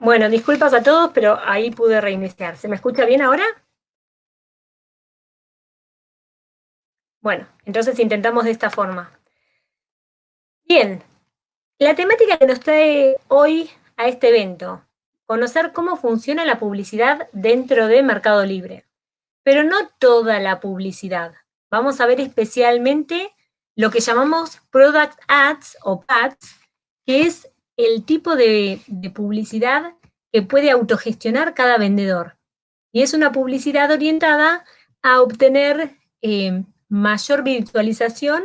Bueno, disculpas a todos, pero ahí pude reiniciar. ¿Se me escucha bien ahora? Bueno, entonces intentamos de esta forma. Bien, la temática que nos trae hoy a este evento, conocer cómo funciona la publicidad dentro de Mercado Libre, pero no toda la publicidad. Vamos a ver especialmente lo que llamamos Product Ads o PADs, que es el tipo de publicidad que puede autogestionar cada vendedor. Y es una publicidad orientada a obtener mayor virtualización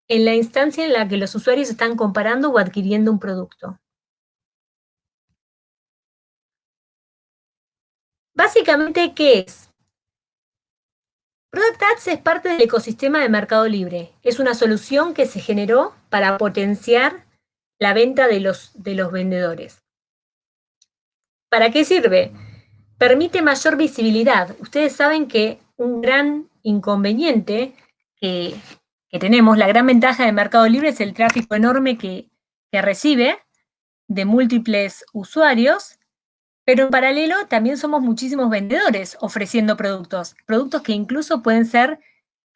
en la instancia en la que los usuarios están comparando o adquiriendo un producto. Básicamente, ¿qué es? Product Ads es parte del ecosistema de Mercado Libre. Es una solución que se generó para potenciar la venta de los vendedores. ¿Para qué sirve? Permite mayor visibilidad. Ustedes saben que un gran inconveniente que, que tenemos, la gran ventaja de Mercado Libre es el tráfico enorme que recibe de múltiples usuarios, pero en paralelo también somos muchísimos vendedores ofreciendo productos que incluso pueden ser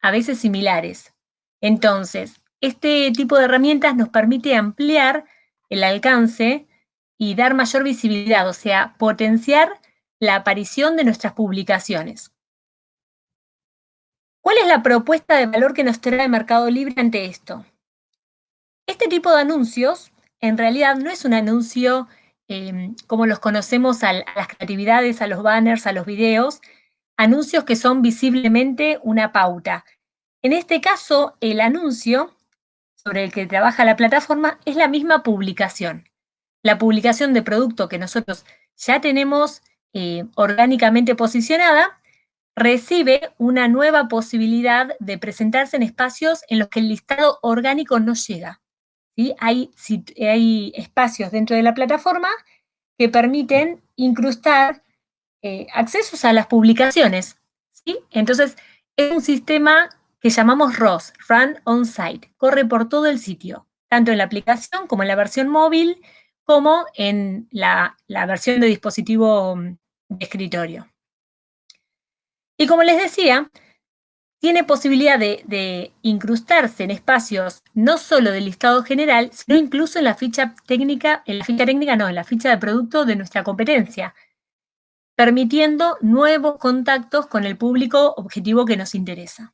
a veces similares. Entonces, este tipo de herramientas nos permite ampliar el alcance y dar mayor visibilidad, o sea, potenciar la aparición de nuestras publicaciones. ¿Cuál es la propuesta de valor que nos trae Mercado Libre ante esto? Este tipo de anuncios, en realidad, no es un anuncio como los conocemos a las creatividades, a los banners, a los videos, anuncios que son visiblemente una pauta. En este caso, el anuncio sobre el que trabaja la plataforma es la misma publicación. La publicación de producto que nosotros ya tenemos orgánicamente posicionada recibe una nueva posibilidad de presentarse en espacios en los que el listado orgánico no llega. ¿Sí? Hay espacios dentro de la plataforma que permiten incrustar accesos a las publicaciones. ¿Sí? Entonces, es un sistema que llamamos ROS, Run On Site, corre por todo el sitio, tanto en la aplicación como en la versión móvil, como en la versión de dispositivo de escritorio. Y como les decía, tiene posibilidad de incrustarse en espacios no solo del listado general, sino incluso en la ficha técnica, en la ficha de producto de nuestra competencia, permitiendo nuevos contactos con el público objetivo que nos interesa.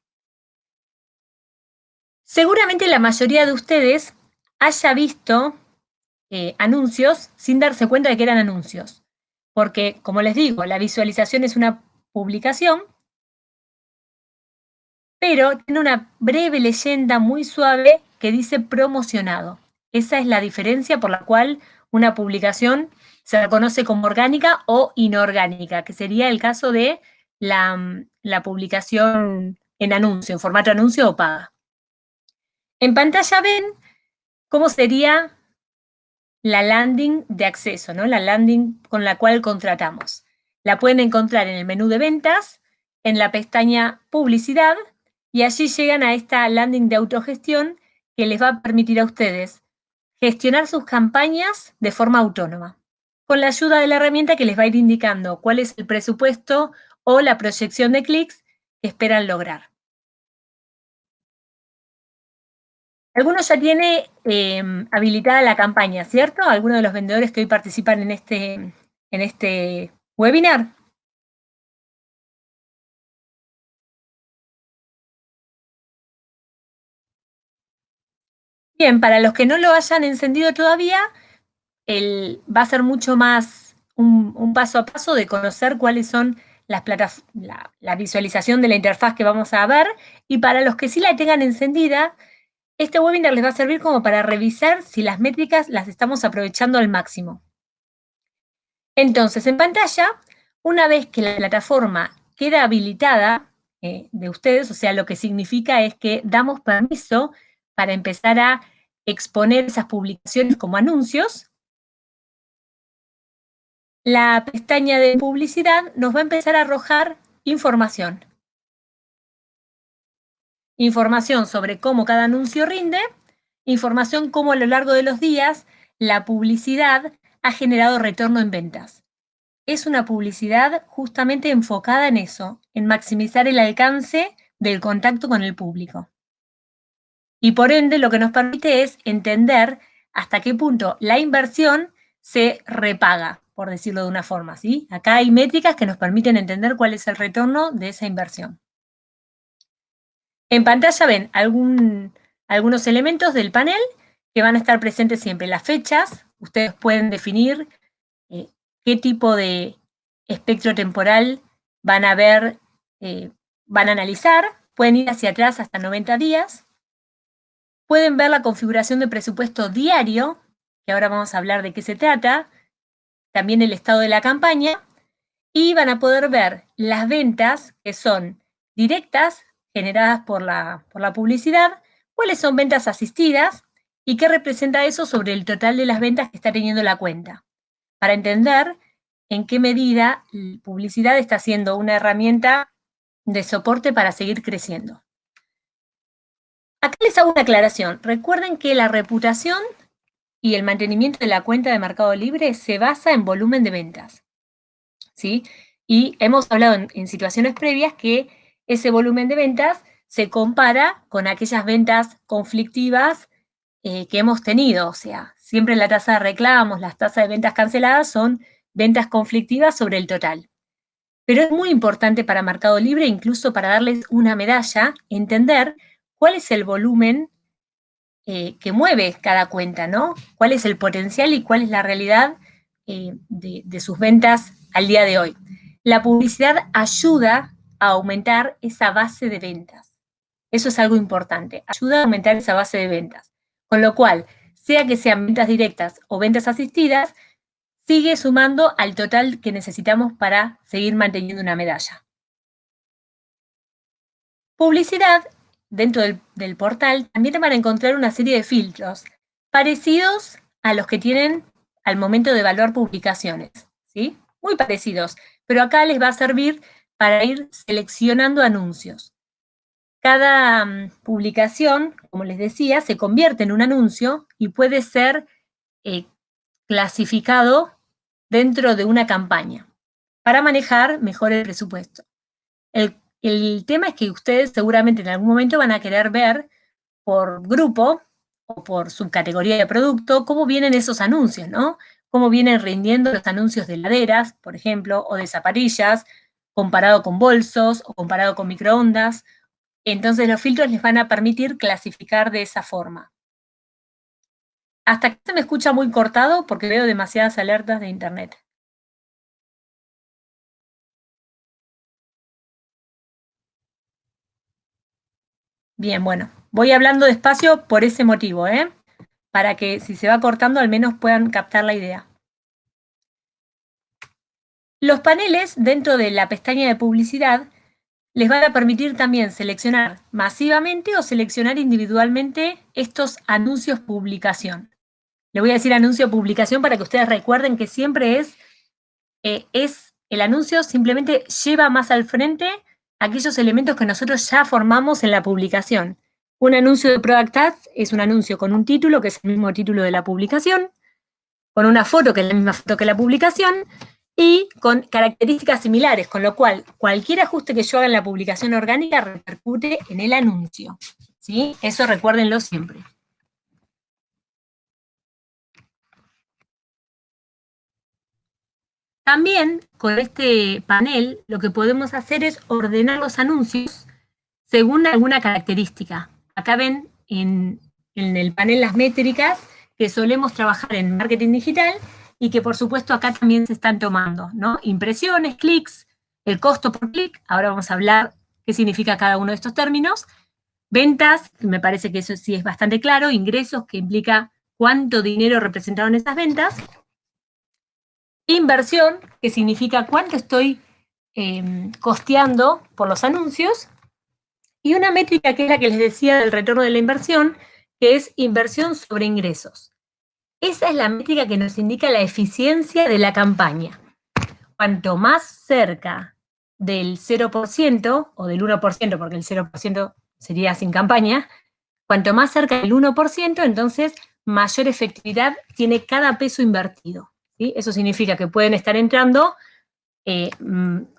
Seguramente la mayoría de ustedes haya visto anuncios sin darse cuenta de que eran anuncios, porque, como les digo, la visualización es una publicación, pero tiene una breve leyenda muy suave que dice promocionado. Esa es la diferencia por la cual una publicación se reconoce como orgánica o inorgánica, que sería el caso de la publicación en anuncio, en formato anuncio o paga. En pantalla ven cómo sería la landing de acceso, ¿no? La landing con la cual contratamos. La pueden encontrar en el menú de ventas, en la pestaña publicidad, y allí llegan a esta landing de autogestión que les va a permitir a ustedes gestionar sus campañas de forma autónoma, con la ayuda de la herramienta que les va a ir indicando cuál es el presupuesto o la proyección de clics que esperan lograr. Algunos ya tiene habilitada la campaña, ¿cierto? Algunos de los vendedores que hoy participan en este webinar. Bien, para los que no lo hayan encendido todavía, va a ser mucho más un paso a paso de conocer cuáles son la visualización de la interfaz que vamos a ver. Y para los que sí la tengan encendida, este webinar les va a servir como para revisar si las métricas las estamos aprovechando al máximo. Entonces, en pantalla, una vez que la plataforma queda habilitada de ustedes, o sea, lo que significa es que damos permiso para empezar a exponer esas publicaciones como anuncios, la pestaña de publicidad nos va a empezar a arrojar información. Información sobre cómo cada anuncio rinde, información cómo a lo largo de los días la publicidad ha generado retorno en ventas. Es una publicidad justamente enfocada en eso, en maximizar el alcance del contacto con el público. Y por ende lo que nos permite es entender hasta qué punto la inversión se repaga, por decirlo de una forma, ¿sí? Acá hay métricas que nos permiten entender cuál es el retorno de esa inversión. En pantalla ven algunos elementos del panel que van a estar presentes siempre. Las fechas, ustedes pueden definir qué tipo de espectro temporal van a ver, van a analizar. Pueden ir hacia atrás hasta 90 días. Pueden ver la configuración de presupuesto diario, que ahora vamos a hablar de qué se trata. También el estado de la campaña. Y van a poder ver las ventas que son directas, generadas por la publicidad, cuáles son ventas asistidas y qué representa eso sobre el total de las ventas que está teniendo la cuenta, para entender en qué medida la publicidad está siendo una herramienta de soporte para seguir creciendo. Acá les hago una aclaración. Recuerden que la reputación y el mantenimiento de la cuenta de Mercado Libre se basa en volumen de ventas, ¿sí? Y hemos hablado en situaciones previas que ese volumen de ventas se compara con aquellas ventas conflictivas que hemos tenido. O sea, siempre la tasa de reclamos, las tasas de ventas canceladas son ventas conflictivas sobre el total. Pero es muy importante para Mercado Libre, incluso para darles una medalla, entender cuál es el volumen que mueve cada cuenta, ¿no? Cuál es el potencial y cuál es la realidad de sus ventas al día de hoy. La publicidad ayuda a aumentar esa base de ventas. Eso es algo importante, ayuda a aumentar esa base de ventas. Con lo cual, sea que sean ventas directas o ventas asistidas, sigue sumando al total que necesitamos para seguir manteniendo una medalla. Publicidad, dentro del portal, también van a encontrar una serie de filtros parecidos a los que tienen al momento de evaluar publicaciones, ¿sí? Muy parecidos, pero acá les va a servir para ir seleccionando anuncios. Cada publicación, como les decía, se convierte en un anuncio y puede ser clasificado dentro de una campaña para manejar mejor el presupuesto. El tema es que ustedes seguramente en algún momento van a querer ver por grupo o por subcategoría de producto cómo vienen esos anuncios, ¿no? Cómo vienen rindiendo los anuncios de heladeras, por ejemplo, o de zapatillas, comparado con bolsos o comparado con microondas. Entonces los filtros les van a permitir clasificar de esa forma. Hasta acá se me escucha muy cortado porque veo demasiadas alertas de internet. Bien, bueno, voy hablando despacio por ese motivo, para que si se va cortando al menos puedan captar la idea. Los paneles dentro de la pestaña de publicidad les van a permitir también seleccionar masivamente o seleccionar individualmente estos anuncios publicación. Le voy a decir anuncio publicación para que ustedes recuerden que siempre es el anuncio simplemente lleva más al frente aquellos elementos que nosotros ya formamos en la publicación. Un anuncio de Product Ads es un anuncio con un título, que es el mismo título de la publicación, con una foto, que es la misma foto que la publicación, y con características similares, con lo cual cualquier ajuste que yo haga en la publicación orgánica repercute en el anuncio, ¿sí? Eso recuérdenlo siempre. También con este panel lo que podemos hacer es ordenar los anuncios según alguna característica. Acá ven en el panel las métricas que solemos trabajar en marketing digital y que por supuesto acá también se están tomando, ¿no? Impresiones, clics, el costo por clic, ahora vamos a hablar qué significa cada uno de estos términos, ventas, que me parece que eso sí es bastante claro, ingresos, que implica cuánto dinero representaron esas ventas, inversión, que significa cuánto estoy costeando por los anuncios, y una métrica que es la que les decía del retorno de la inversión, que es inversión sobre ingresos. Esa es la métrica que nos indica la eficiencia de la campaña. Cuanto más cerca del 0% o del 1%, porque el 0% sería sin campaña, cuanto más cerca del 1%, entonces mayor efectividad tiene cada peso invertido, ¿sí? Eso significa que pueden estar entrando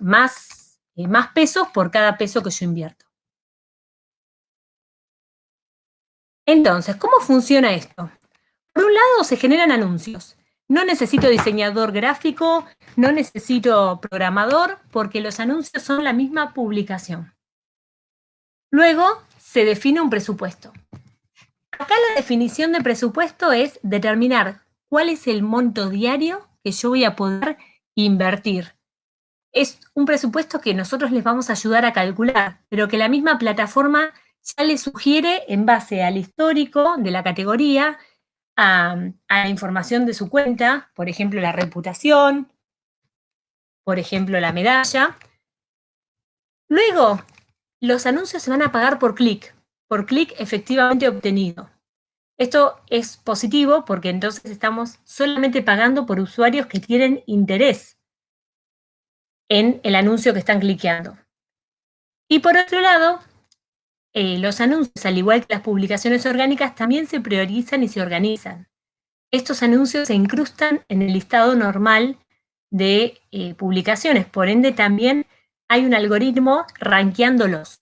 más pesos por cada peso que yo invierto. Entonces, ¿cómo funciona esto? Por un lado, se generan anuncios. No necesito diseñador gráfico, no necesito programador, porque los anuncios son la misma publicación. Luego, se define un presupuesto. Acá la definición de presupuesto es determinar cuál es el monto diario que yo voy a poder invertir. Es un presupuesto que nosotros les vamos a ayudar a calcular, pero que la misma plataforma ya les sugiere en base al histórico de la categoría, a la información de su cuenta, por ejemplo, la reputación, por ejemplo, la medalla. Luego, los anuncios se van a pagar por clic efectivamente obtenido. Esto es positivo porque entonces estamos solamente pagando por usuarios que tienen interés en el anuncio que están cliqueando. Y por otro lado, los anuncios, al igual que las publicaciones orgánicas, también se priorizan y se organizan. Estos anuncios se incrustan en el listado normal de publicaciones, por ende también hay un algoritmo rankeándolos.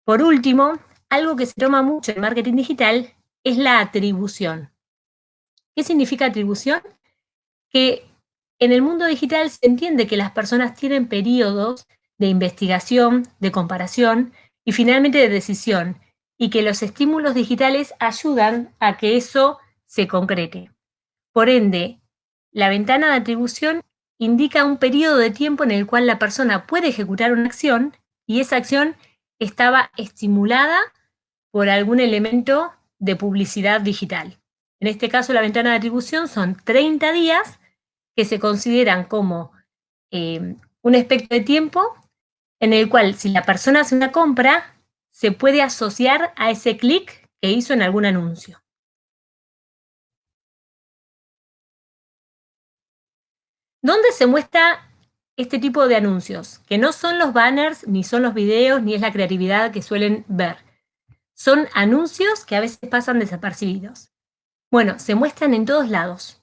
Por último, algo que se toma mucho en marketing digital es la atribución. ¿Qué significa atribución? Que en el mundo digital se entiende que las personas tienen periodos de investigación, de comparación y finalmente de decisión, y que los estímulos digitales ayudan a que eso se concrete. Por ende, la ventana de atribución indica un periodo de tiempo en el cual la persona puede ejecutar una acción y esa acción estaba estimulada por algún elemento de publicidad digital. En este caso, la ventana de atribución son 30 días que se consideran como un espectro de tiempo en el cual si la persona hace una compra, se puede asociar a ese clic que hizo en algún anuncio. ¿Dónde se muestra este tipo de anuncios? Que no son los banners, ni son los videos, ni es la creatividad que suelen ver. Son anuncios que a veces pasan desapercibidos. Bueno, se muestran en todos lados.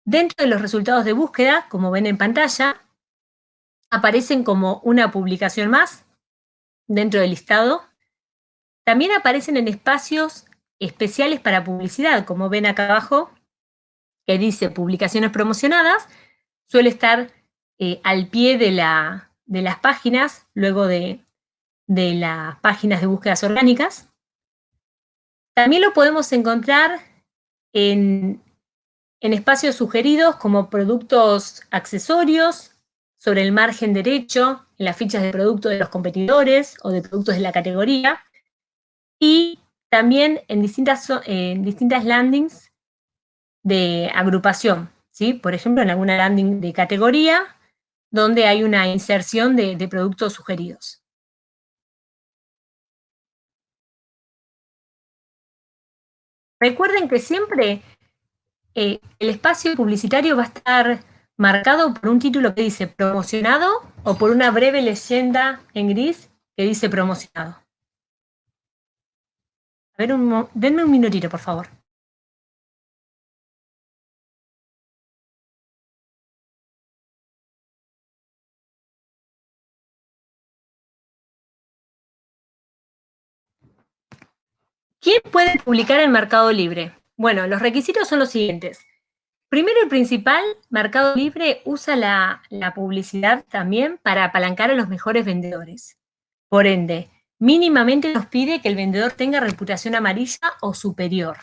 Dentro de los resultados de búsqueda, como ven en pantalla, aparecen como una publicación más dentro del listado. También aparecen en espacios especiales para publicidad, como ven acá abajo, que dice publicaciones promocionadas. Suele estar al pie de las páginas, luego de las páginas de búsquedas orgánicas. También lo podemos encontrar en espacios sugeridos como productos accesorios, sobre el margen derecho, en las fichas de producto de los competidores o de productos de la categoría, y también en distintas landings de agrupación, ¿sí? Por ejemplo, en alguna landing de categoría, donde hay una inserción de productos sugeridos. Recuerden que siempre el espacio publicitario va a estar marcado por un título que dice promocionado o por una breve leyenda en gris que dice promocionado. A ver, denme un minutito, por favor. ¿Quién puede publicar en Mercado Libre? Bueno, los requisitos son los siguientes. Primero y principal, Mercado Libre usa la publicidad también para apalancar a los mejores vendedores. Por ende, mínimamente nos pide que el vendedor tenga reputación amarilla o superior.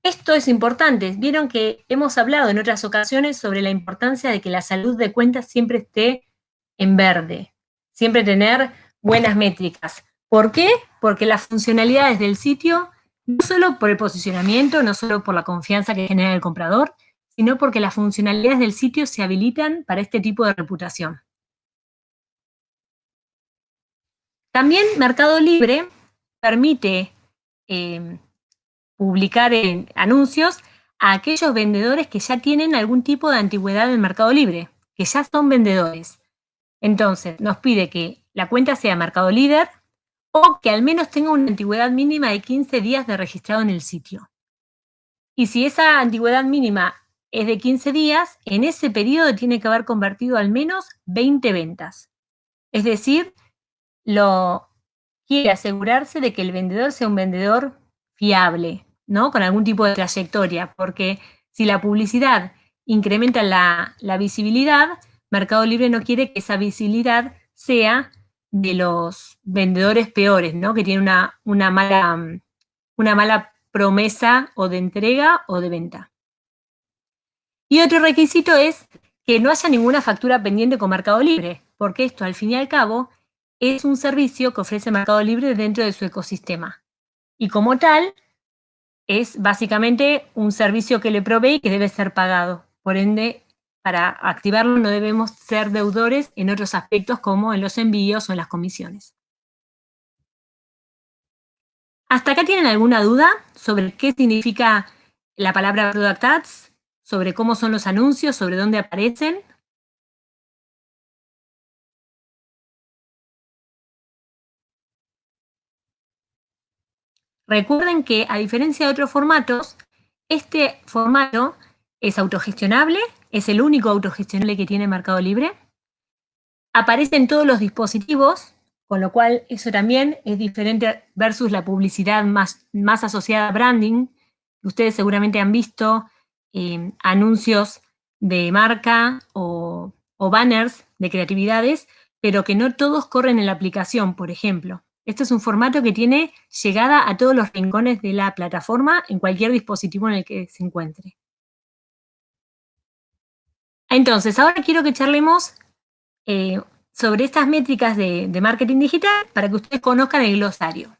Esto es importante. Vieron que hemos hablado en otras ocasiones sobre la importancia de que la salud de cuentas siempre esté en verde, siempre tener buenas métricas. ¿Por qué? Porque las funcionalidades del sitio, no solo por el posicionamiento, no solo por la confianza que genera el comprador, sino porque las funcionalidades del sitio se habilitan para este tipo de reputación. También Mercado Libre permite publicar anuncios a aquellos vendedores que ya tienen algún tipo de antigüedad en Mercado Libre, que ya son vendedores. Entonces, nos pide que la cuenta sea Mercado Líder o que al menos tenga una antigüedad mínima de 15 días de registrado en el sitio. Y si esa antigüedad mínima es de 15 días, en ese periodo tiene que haber convertido al menos 20 ventas. Es decir, quiere asegurarse de que el vendedor sea un vendedor fiable, ¿no? Con algún tipo de trayectoria, porque si la publicidad incrementa la visibilidad, Mercado Libre no quiere que esa visibilidad sea de los vendedores peores, ¿no? Que tienen una mala promesa o de entrega o de venta. Y otro requisito es que no haya ninguna factura pendiente con Mercado Libre, porque esto, al fin y al cabo, es un servicio que ofrece Mercado Libre dentro de su ecosistema. Y como tal, es básicamente un servicio que le provee y que debe ser pagado. Por ende, para activarlo no debemos ser deudores en otros aspectos como en los envíos o en las comisiones. ¿Hasta acá tienen alguna duda sobre qué significa la palabra Product Ads? ¿Sobre cómo son los anuncios? ¿Sobre dónde aparecen? Recuerden que, a diferencia de otros formatos, este formato es autogestionable, es el único autogestionable que tiene Mercado Libre. Aparece en todos los dispositivos, con lo cual eso también es diferente versus la publicidad más asociada a branding. Ustedes seguramente han visto anuncios de marca o banners de creatividades, pero que no todos corren en la aplicación, por ejemplo. Este es un formato que tiene llegada a todos los rincones de la plataforma en cualquier dispositivo en el que se encuentre. Entonces, ahora quiero que charlemos sobre estas métricas de marketing digital para que ustedes conozcan el glosario.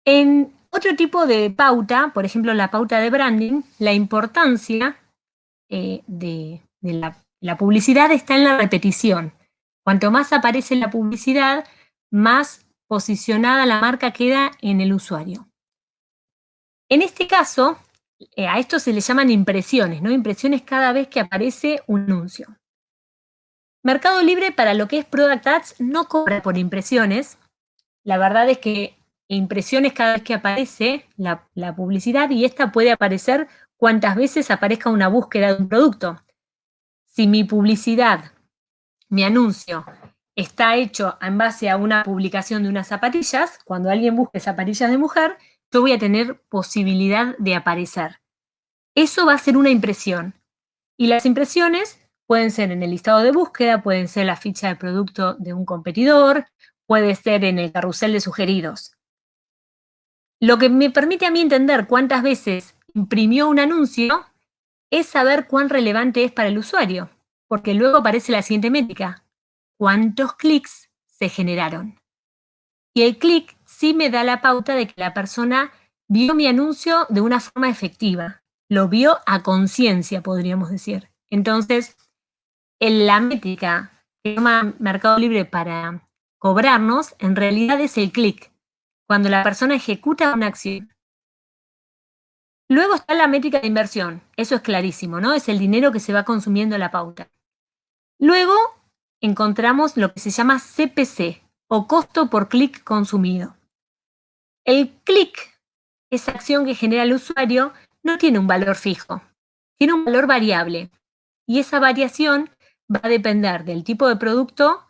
En otro tipo de pauta, por ejemplo la pauta de branding, la importancia de la publicidad está en la repetición. Cuanto más aparece la publicidad, más posicionada la marca queda en el usuario. En este caso, a esto se le llaman impresiones, ¿no? Impresiones cada vez que aparece un anuncio. Mercado Libre, para lo que es Product Ads, no cobra por impresiones. La verdad es que impresiones cada vez que aparece la publicidad, y esta puede aparecer cuantas veces aparezca una búsqueda de un producto. Si mi publicidad, mi anuncio, está hecho en base a una publicación de unas zapatillas, cuando alguien busque zapatillas de mujer, yo voy a tener posibilidad de aparecer. Eso va a ser una impresión. Y las impresiones pueden ser en el listado de búsqueda, pueden ser la ficha de producto de un competidor, puede ser en el carrusel de sugeridos. Lo que me permite a mí entender cuántas veces imprimió un anuncio es saber cuán relevante es para el usuario, porque luego aparece la siguiente métrica: ¿cuántos clics se generaron? Y el clic sí me da la pauta de que la persona vio mi anuncio de una forma efectiva, lo vio a conciencia, podríamos decir. Entonces, la métrica que toma Mercado Libre para cobrarnos, en realidad es el clic, cuando la persona ejecuta una acción. Luego está la métrica de inversión, eso es clarísimo, ¿no? Es el dinero que se va consumiendo la pauta. Luego encontramos lo que se llama CPC, o costo por clic consumido. El clic, esa acción que genera el usuario, no tiene un valor fijo, tiene un valor variable. Y esa variación va a depender del tipo de producto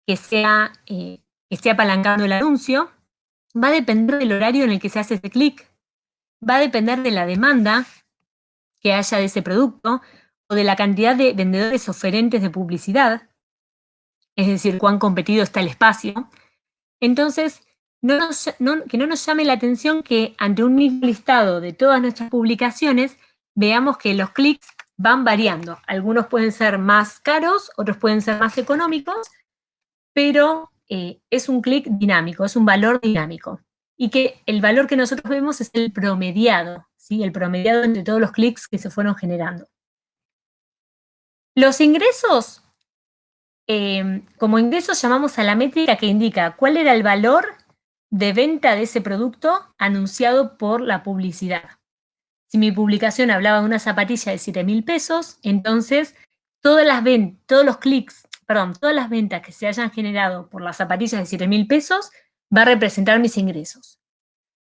que esté apalancando el anuncio, va a depender del horario en el que se hace ese clic, va a depender de la demanda que haya de ese producto o de la cantidad de vendedores oferentes de publicidad, es decir, cuán competido está el espacio. Entonces, que no nos llame la atención que ante un mismo listado de todas nuestras publicaciones veamos que los clics van variando. Algunos pueden ser más caros, otros pueden ser más económicos, pero es un clic dinámico, es un valor dinámico. Y que el valor que nosotros vemos es el promediado, ¿sí? El promediado entre todos los clics que se fueron generando. Los ingresos, como ingresos llamamos a la métrica que indica cuál era el valor de venta de ese producto anunciado por la publicidad. Si mi publicación hablaba de una zapatilla de 7.000 pesos, entonces todas las ventas que se hayan generado por las zapatillas de 7.000 pesos va a representar mis ingresos.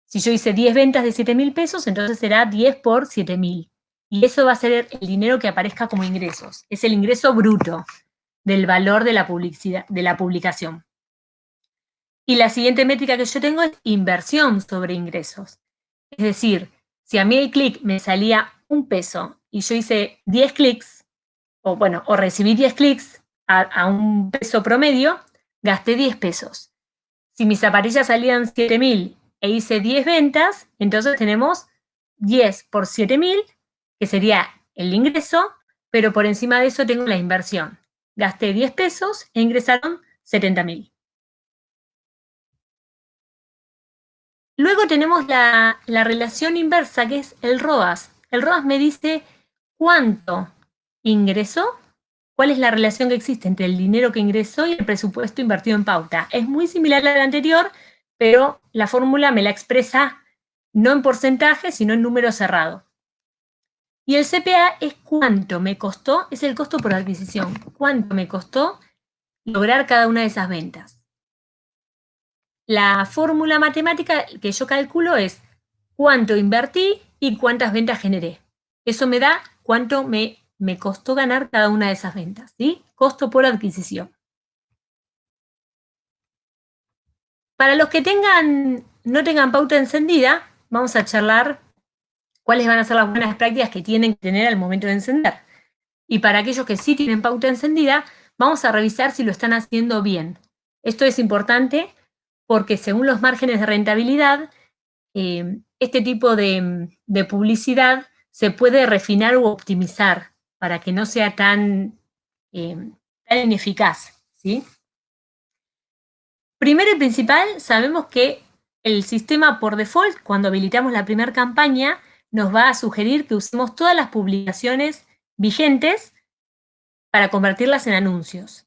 Si yo hice 10 ventas de 7.000 pesos, entonces será 10 por 7.000. y eso va a ser el dinero que aparezca como ingresos. Es el ingreso bruto del valor de la publicidad, de la publicación. Y la siguiente métrica que yo tengo es inversión sobre ingresos. Es decir, si a mí el clic me salía 1 peso y yo hice 10 clics, o recibí 10 clics a 1 peso promedio, gasté 10 pesos. Si mis zapatillas salían 7.000 e hice 10 ventas, entonces tenemos 10 por 7.000, que sería el ingreso, pero por encima de eso tengo la inversión. Gasté 10 pesos e ingresaron 70.000. Luego tenemos la relación inversa, que es el ROAS. El ROAS me dice cuánto ingresó, cuál es la relación que existe entre el dinero que ingresó y el presupuesto invertido en pauta. Es muy similar a la anterior, pero la fórmula me la expresa no en porcentaje, sino en número cerrado. Y el CPA es cuánto me costó, es el costo por adquisición, cuánto me costó lograr cada una de esas ventas. La fórmula matemática que yo calculo es cuánto invertí y cuántas ventas generé. Eso me da cuánto me costó ganar cada una de esas ventas, ¿sí? Costo por adquisición. Para los que no tengan pauta encendida, vamos a charlar cuáles van a ser las buenas prácticas que tienen que tener al momento de encender. Y para aquellos que sí tienen pauta encendida, vamos a revisar si lo están haciendo bien. Esto es importante porque según los márgenes de rentabilidad, este tipo de publicidad se puede refinar u optimizar para que no sea tan ineficaz, ¿sí? Primero y principal, sabemos que el sistema por default, cuando habilitamos la primera campaña, nos va a sugerir que usemos todas las publicaciones vigentes para convertirlas en anuncios.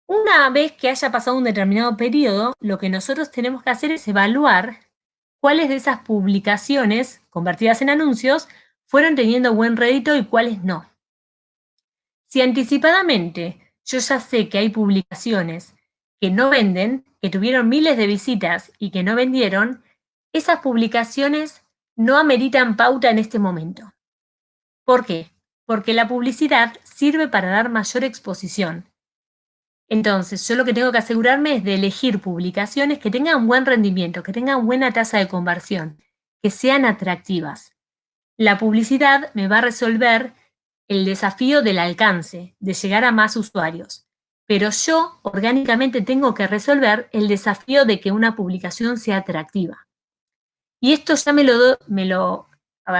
Una vez que haya pasado un determinado periodo, lo que nosotros tenemos que hacer es evaluar cuáles de esas publicaciones convertidas en anuncios fueron teniendo buen rédito y cuáles no. Si anticipadamente yo ya sé que hay publicaciones que no venden, que tuvieron miles de visitas y que no vendieron, esas publicaciones no ameritan pauta en este momento. ¿Por qué? Porque la publicidad sirve para dar mayor exposición. Entonces, yo lo que tengo que asegurarme es de elegir publicaciones que tengan buen rendimiento, que tengan buena tasa de conversión, que sean atractivas. La publicidad me va a resolver el desafío del alcance, de llegar a más usuarios. Pero yo, orgánicamente, tengo que resolver el desafío de que una publicación sea atractiva. Y esto ya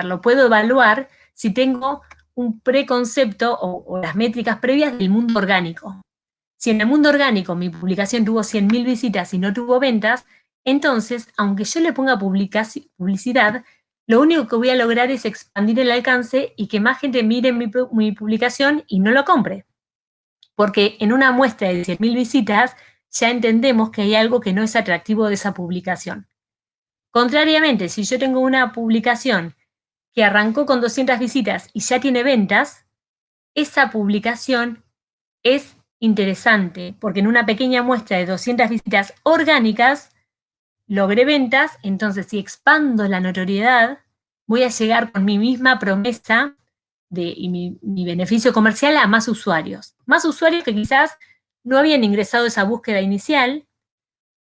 lo puedo evaluar si tengo un preconcepto o las métricas previas del mundo orgánico. Si en el mundo orgánico mi publicación tuvo 100.000 visitas y no tuvo ventas, entonces, aunque yo le ponga publicidad, lo único que voy a lograr es expandir el alcance y que más gente mire mi publicación y no lo compre. Porque en una muestra de 100.000 visitas ya entendemos que hay algo que no es atractivo de esa publicación. Contrariamente, si yo tengo una publicación que arrancó con 200 visitas y ya tiene ventas, esa publicación es interesante, porque en una pequeña muestra de 200 visitas orgánicas logré ventas, entonces si expando la notoriedad, voy a llegar con mi misma promesa y mi beneficio comercial a más usuarios. Más usuarios que quizás no habían ingresado a esa búsqueda inicial,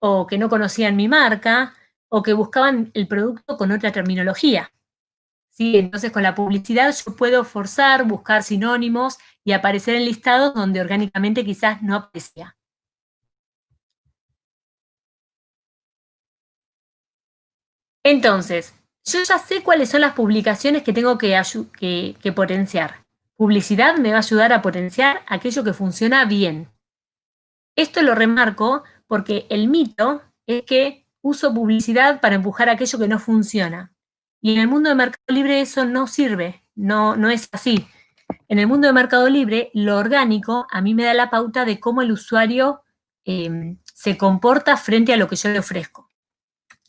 o que no conocían mi marca, o que buscaban el producto con otra terminología. ¿Sí? Entonces, con la publicidad yo puedo forzar, buscar sinónimos y aparecer en listados donde orgánicamente quizás no aparecía. Entonces, yo ya sé cuáles son las publicaciones que tengo que potenciar. Publicidad me va a ayudar a potenciar aquello que funciona bien. Esto lo remarco porque el mito es que uso publicidad para empujar aquello que no funciona. Y en el mundo de Mercado Libre eso no sirve, no es así. En el mundo de Mercado Libre, lo orgánico a mí me da la pauta de cómo el usuario se comporta frente a lo que yo le ofrezco.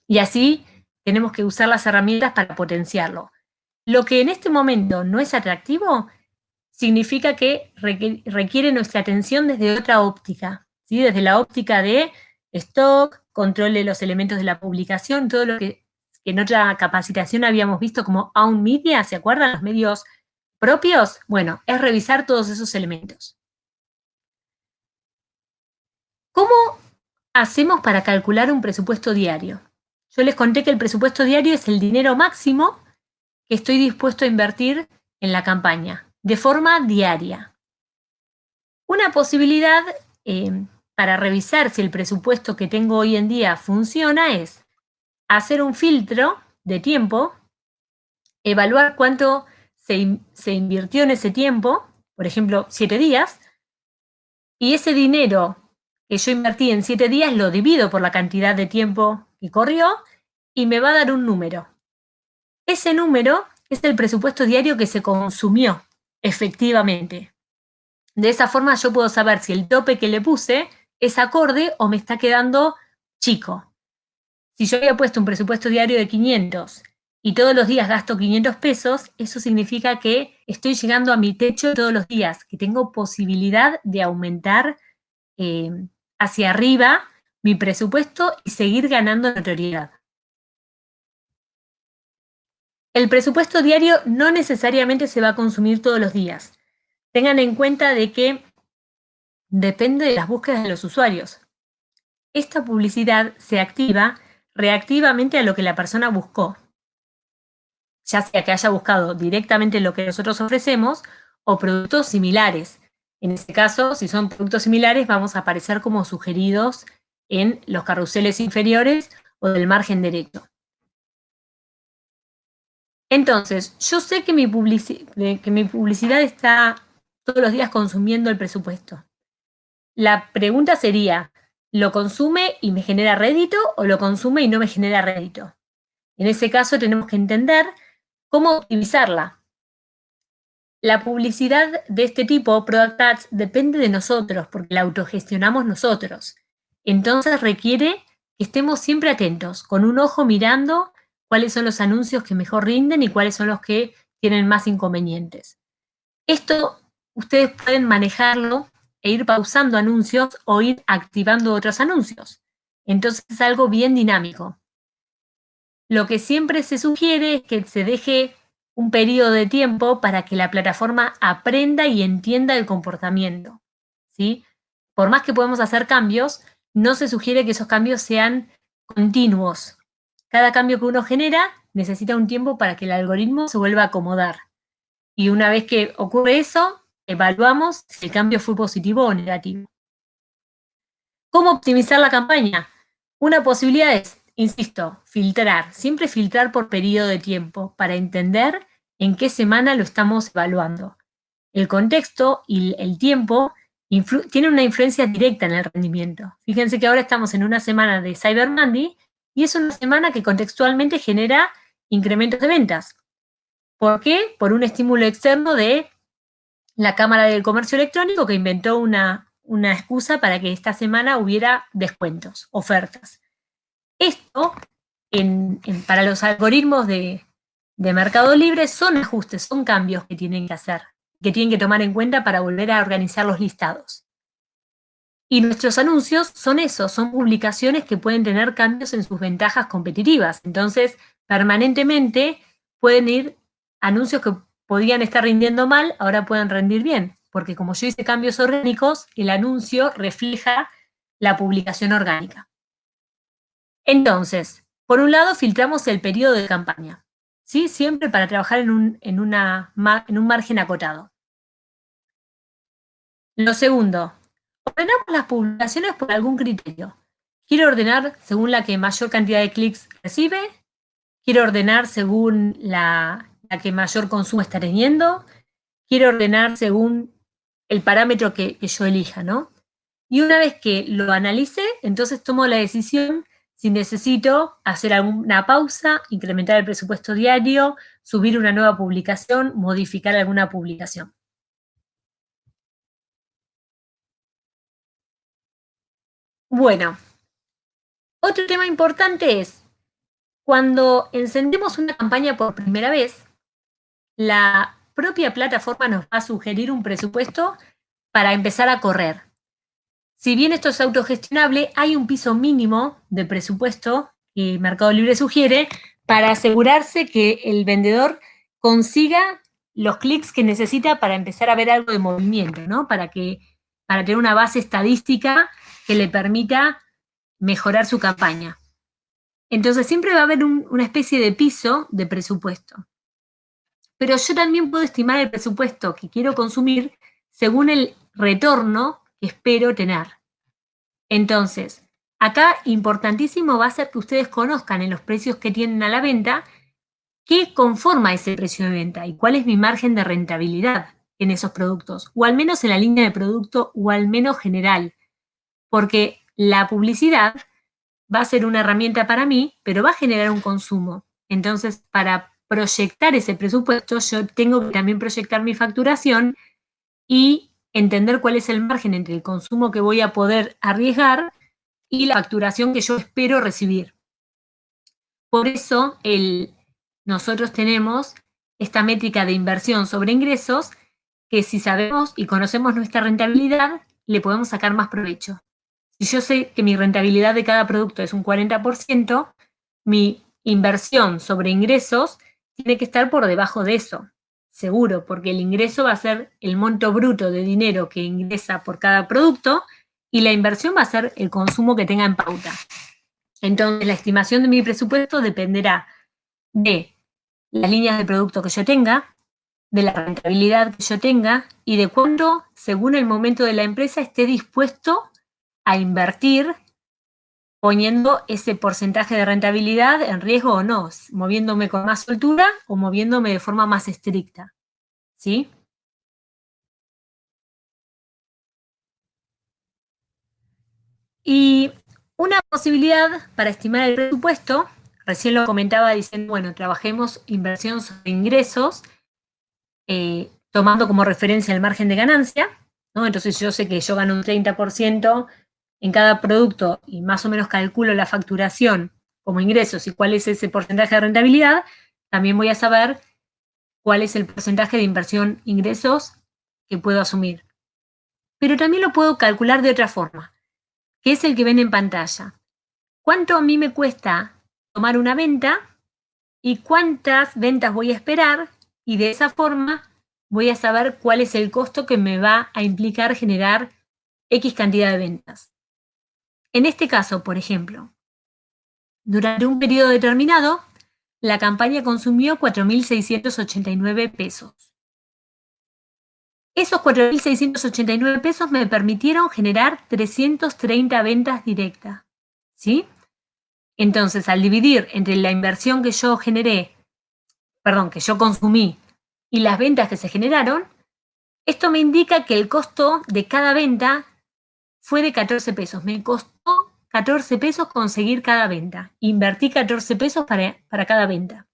Y así tenemos que usar las herramientas para potenciarlo. Lo que en este momento no es atractivo significa que requiere nuestra atención desde otra óptica, ¿sí? Desde la óptica de stock, control de los elementos de la publicación, todo lo que que en otra capacitación habíamos visto como own media, ¿se acuerdan? Los medios propios. Bueno, es revisar todos esos elementos. ¿Cómo hacemos para calcular un presupuesto diario? Yo les conté que el presupuesto diario es el dinero máximo que estoy dispuesto a invertir en la campaña, de forma diaria. Una posibilidad para revisar si el presupuesto que tengo hoy en día funciona es hacer un filtro de tiempo, evaluar cuánto se invirtió en ese tiempo, por ejemplo, 7 días, y ese dinero que yo invertí en 7 días lo divido por la cantidad de tiempo que corrió y me va a dar un número. Ese número es el presupuesto diario que se consumió efectivamente. De esa forma yo puedo saber si el tope que le puse es acorde o me está quedando chico. Si yo había puesto un presupuesto diario de 500 y todos los días gasto 500 pesos, eso significa que estoy llegando a mi techo todos los días, que tengo posibilidad de aumentar hacia arriba mi presupuesto y seguir ganando notoriedad. El presupuesto diario no necesariamente se va a consumir todos los días. Tengan en cuenta de que depende de las búsquedas de los usuarios. Esta publicidad se activa reactivamente a lo que la persona buscó, ya sea que haya buscado directamente lo que nosotros ofrecemos o productos similares. En este caso, si son productos similares, vamos a aparecer como sugeridos en los carruseles inferiores o del margen derecho. Entonces, yo sé que mi publicidad está todos los días consumiendo el presupuesto. La pregunta sería, ¿lo consume y me genera rédito o lo consume y no me genera rédito? En ese caso tenemos que entender cómo optimizarla. La publicidad de este tipo, Product Ads, depende de nosotros porque la autogestionamos nosotros. Entonces requiere que estemos siempre atentos, con un ojo mirando cuáles son los anuncios que mejor rinden y cuáles son los que tienen más inconvenientes. Esto ustedes pueden manejarlo e ir pausando anuncios o ir activando otros anuncios. Entonces es algo bien dinámico. Lo que siempre se sugiere es que se deje un periodo de tiempo para que la plataforma aprenda y entienda el comportamiento, ¿sí? Por más que podemos hacer cambios, no se sugiere que esos cambios sean continuos. Cada cambio que uno genera necesita un tiempo para que el algoritmo se vuelva a acomodar. Y una vez que ocurre eso, evaluamos si el cambio fue positivo o negativo. ¿Cómo optimizar la campaña? Una posibilidad es, insisto, filtrar. Siempre filtrar por periodo de tiempo para entender en qué semana lo estamos evaluando. El contexto y el tiempo tienen una influencia directa en el rendimiento. Fíjense que ahora estamos en una semana de Cyber Monday y es una semana que contextualmente genera incrementos de ventas. ¿Por qué? Por un estímulo externo de la Cámara del Comercio Electrónico que inventó una excusa para que esta semana hubiera descuentos, ofertas. Esto, para los algoritmos de Mercado Libre, son ajustes, son cambios que tienen que hacer, que tienen que tomar en cuenta para volver a organizar los listados. Y nuestros anuncios son eso, son publicaciones que pueden tener cambios en sus ventajas competitivas. Entonces, permanentemente pueden ir anuncios que podían estar rindiendo mal, ahora pueden rendir bien, porque como yo hice cambios orgánicos, el anuncio refleja la publicación orgánica. Entonces, por un lado, filtramos el periodo de campaña, ¿sí? Siempre para trabajar en un margen acotado. Lo segundo, ordenamos las publicaciones por algún criterio. Quiero ordenar según la que mayor cantidad de clics recibe, quiero ordenar según la que mayor consumo está teniendo, quiero ordenar según el parámetro que yo elija, ¿no? Y una vez que lo analice, entonces tomo la decisión si necesito hacer alguna pausa, incrementar el presupuesto diario, subir una nueva publicación, modificar alguna publicación. Bueno, otro tema importante es, cuando encendemos una campaña por primera vez, la propia plataforma nos va a sugerir un presupuesto para empezar a correr. Si bien esto es autogestionable, hay un piso mínimo de presupuesto que Mercado Libre sugiere para asegurarse que el vendedor consiga los clics que necesita para empezar a ver algo de movimiento, ¿no? Para tener una base estadística que le permita mejorar su campaña. Entonces siempre va a haber una especie de piso de presupuesto. Pero yo también puedo estimar el presupuesto que quiero consumir según el retorno que espero tener. Entonces, acá importantísimo va a ser que ustedes conozcan en los precios que tienen a la venta qué conforma ese precio de venta y cuál es mi margen de rentabilidad en esos productos, o al menos en la línea de producto, o al menos general, porque la publicidad va a ser una herramienta para mí, pero va a generar un consumo. Entonces, para proyectar ese presupuesto, yo tengo que también proyectar mi facturación y entender cuál es el margen entre el consumo que voy a poder arriesgar y la facturación que yo espero recibir. Por eso nosotros tenemos esta métrica de inversión sobre ingresos que si sabemos y conocemos nuestra rentabilidad, le podemos sacar más provecho. Si yo sé que mi rentabilidad de cada producto es un 40%, mi inversión sobre ingresos tiene que estar por debajo de eso, seguro, porque el ingreso va a ser el monto bruto de dinero que ingresa por cada producto y la inversión va a ser el consumo que tenga en pauta. Entonces, la estimación de mi presupuesto dependerá de las líneas de producto que yo tenga, de la rentabilidad que yo tenga y de cuánto, según el momento de la empresa, esté dispuesto a invertir poniendo ese porcentaje de rentabilidad en riesgo o no, moviéndome con más soltura o moviéndome de forma más estricta, ¿sí? Y una posibilidad para estimar el presupuesto, recién lo comentaba diciendo, bueno, trabajemos inversión sobre ingresos, tomando como referencia el margen de ganancia, ¿no? Entonces yo sé que yo gano un 30% en cada producto y más o menos calculo la facturación como ingresos y cuál es ese porcentaje de rentabilidad, también voy a saber cuál es el porcentaje de inversión ingresos que puedo asumir. Pero también lo puedo calcular de otra forma, que es el que ven en pantalla. ¿Cuánto a mí me cuesta tomar una venta y cuántas ventas voy a esperar? Y de esa forma voy a saber cuál es el costo que me va a implicar generar X cantidad de ventas. En este caso, por ejemplo, durante un periodo determinado, la campaña consumió 4.689 pesos. Esos 4.689 pesos me permitieron generar 330 ventas directas, ¿sí? Entonces, al dividir entre la inversión que yo generé, que yo consumí y las ventas que se generaron, esto me indica que el costo de cada venta fue de 14 pesos. Me costó 14 pesos conseguir cada venta. Invertí 14 pesos para cada venta.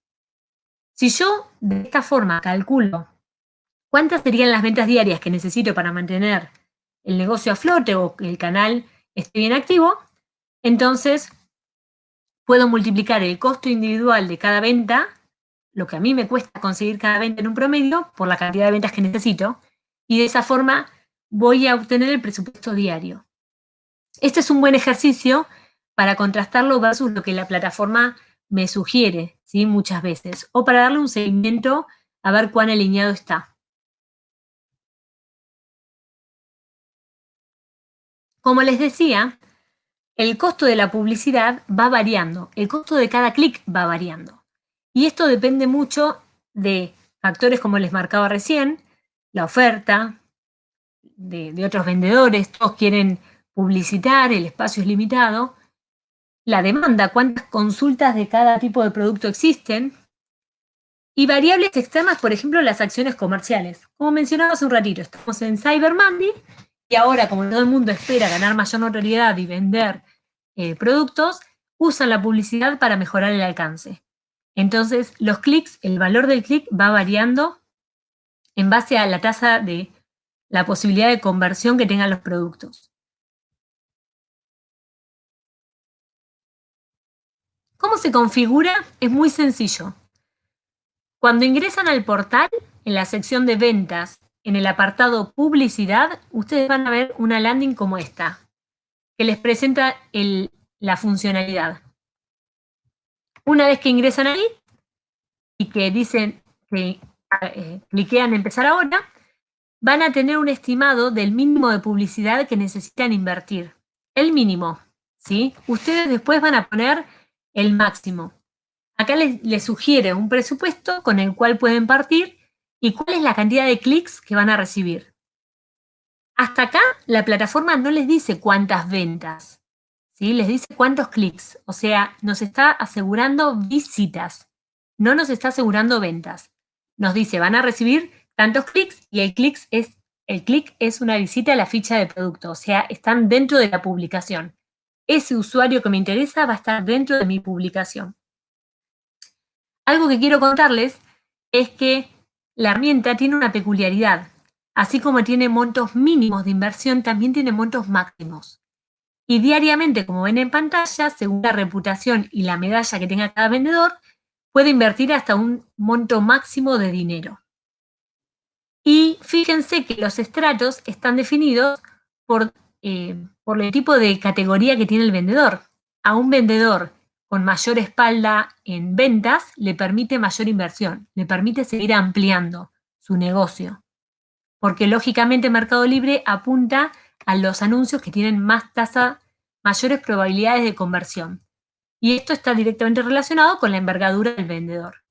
Si yo de esta forma calculo cuántas serían las ventas diarias que necesito para mantener el negocio a flote o que el canal esté bien activo, entonces puedo multiplicar el costo individual de cada venta, lo que a mí me cuesta conseguir cada venta en un promedio, por la cantidad de ventas que necesito, y de esa forma voy a obtener el presupuesto diario. Este es un buen ejercicio para contrastarlo versus lo que la plataforma me sugiere, ¿sí? Muchas veces, o para darle un seguimiento a ver cuán alineado está. Como les decía, el costo de la publicidad va variando, el costo de cada clic va variando. Y esto depende mucho de factores como les marcaba recién, la oferta de otros vendedores, todos quieren publicitar, el espacio es limitado, la demanda, cuántas consultas de cada tipo de producto existen, y variables externas, por ejemplo, las acciones comerciales. Como mencionaba hace un ratito, estamos en Cyber Monday y ahora, como todo el mundo espera ganar mayor notoriedad y vender productos, usan la publicidad para mejorar el alcance. Entonces, los clics, el valor del clic va variando en base a la tasa de la posibilidad de conversión que tengan los productos. ¿Cómo se configura? Es muy sencillo. Cuando ingresan al portal, en la sección de ventas, en el apartado publicidad, ustedes van a ver una landing como esta, que les presenta la funcionalidad. Una vez que ingresan ahí y que dicen que cliquean empezar ahora, van a tener un estimado del mínimo de publicidad que necesitan invertir. El mínimo, ¿sí? Ustedes después van a poner el máximo. Acá les sugiere un presupuesto con el cual pueden partir y cuál es la cantidad de clics que van a recibir. Hasta acá la plataforma no les dice cuántas ventas, ¿sí? Les dice cuántos clics. O sea, nos está asegurando visitas, no nos está asegurando ventas. Nos dice, van a recibir tantos clics y el clic es una visita a la ficha de producto. O sea, están dentro de la publicación. Ese usuario que me interesa va a estar dentro de mi publicación. Algo que quiero contarles es que la herramienta tiene una peculiaridad. Así como tiene montos mínimos de inversión, también tiene montos máximos. Y diariamente, como ven en pantalla, según la reputación y la medalla que tenga cada vendedor, puede invertir hasta un monto máximo de dinero. Y fíjense que los estratos están definidos por el tipo de categoría que tiene el vendedor. A un vendedor con mayor espalda en ventas le permite mayor inversión, le permite seguir ampliando su negocio. Porque lógicamente Mercado Libre apunta a los anuncios que tienen mayores probabilidades de conversión. Y esto está directamente relacionado con la envergadura del vendedor.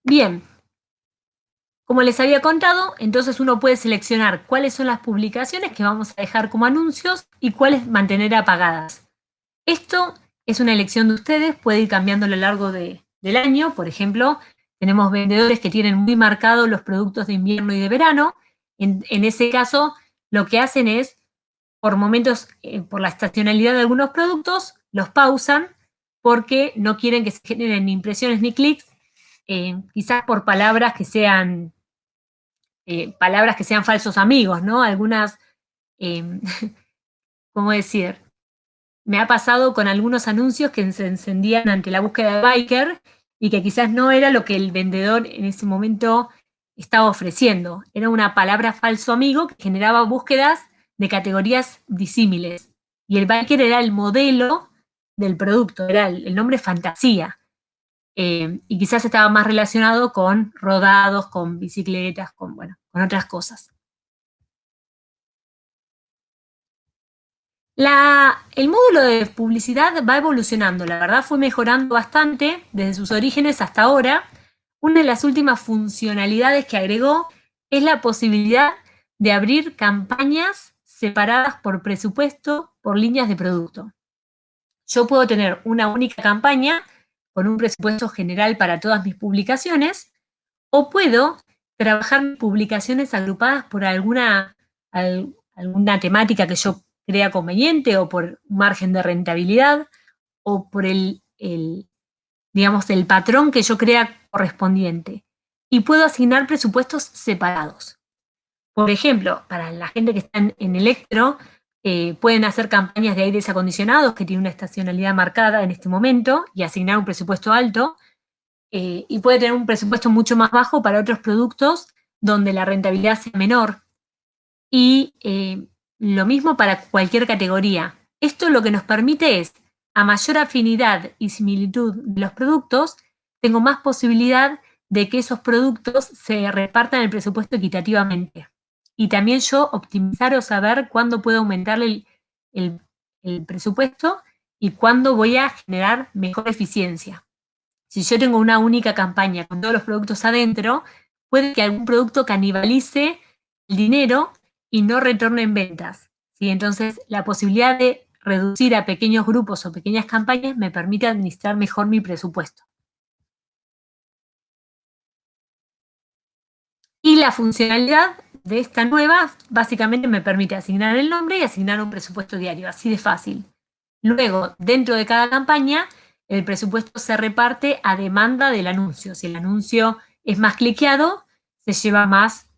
Bien, como les había contado, entonces uno puede seleccionar cuáles son las publicaciones que vamos a dejar como anuncios y cuáles mantener apagadas. Esto es una elección de ustedes, puede ir cambiando a lo largo del año. Por ejemplo, tenemos vendedores que tienen muy marcados los productos de invierno y de verano. En ese caso, lo que hacen es, por momentos, por la estacionalidad de algunos productos, los pausan porque no quieren que se generen ni impresiones ni clics, quizás por palabras que sean falsos amigos, ¿no? Algunas, ¿cómo decir? Me ha pasado con algunos anuncios que se encendían ante la búsqueda de biker y que quizás no era lo que el vendedor en ese momento estaba ofreciendo. Era una palabra falso amigo que generaba búsquedas de categorías disímiles. Y el biker era el modelo del producto, era el nombre fantasía. Y quizás estaba más relacionado con rodados, con bicicletas, con otras cosas. El módulo de publicidad va evolucionando, la verdad fue mejorando bastante desde sus orígenes hasta ahora. Una de las últimas funcionalidades que agregó es la posibilidad de abrir campañas separadas por presupuesto, por líneas de producto. Yo puedo tener una única campaña con un presupuesto general para todas mis publicaciones, o puedo trabajar mis publicaciones agrupadas por alguna temática que yo crea conveniente, o por margen de rentabilidad, o por digamos, el patrón que yo crea correspondiente. Y puedo asignar presupuestos separados. Por ejemplo, para la gente que está en electro, pueden hacer campañas de aires acondicionados que tienen una estacionalidad marcada en este momento y asignar un presupuesto alto. Y puede tener un presupuesto mucho más bajo para otros productos donde la rentabilidad sea menor. Y lo mismo para cualquier categoría. Esto lo que nos permite es, a mayor afinidad y similitud de los productos, tengo más posibilidad de que esos productos se repartan el presupuesto equitativamente. Y también yo optimizar o saber cuándo puedo aumentarle el presupuesto y cuándo voy a generar mejor eficiencia. Si yo tengo una única campaña con todos los productos adentro, puede que algún producto canibalice el dinero y no retorne en ventas, ¿sí? Entonces, la posibilidad de reducir a pequeños grupos o pequeñas campañas me permite administrar mejor mi presupuesto. Y la funcionalidad de esta nueva básicamente me permite asignar el nombre y asignar un presupuesto diario, así de fácil. Luego, dentro de cada campaña, el presupuesto se reparte a demanda del anuncio. Si el anuncio es más cliqueado, se lleva más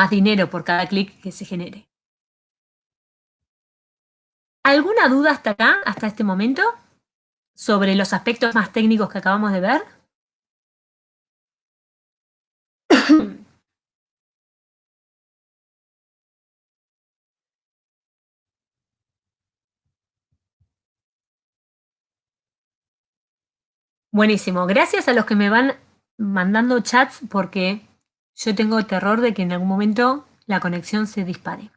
dinero por cada clic que se genere. ¿Alguna duda hasta acá, hasta este momento, sobre los aspectos más técnicos que acabamos de ver? Buenísimo. Gracias a los que me van mandando chats porque yo tengo terror de que en algún momento la conexión se dispare.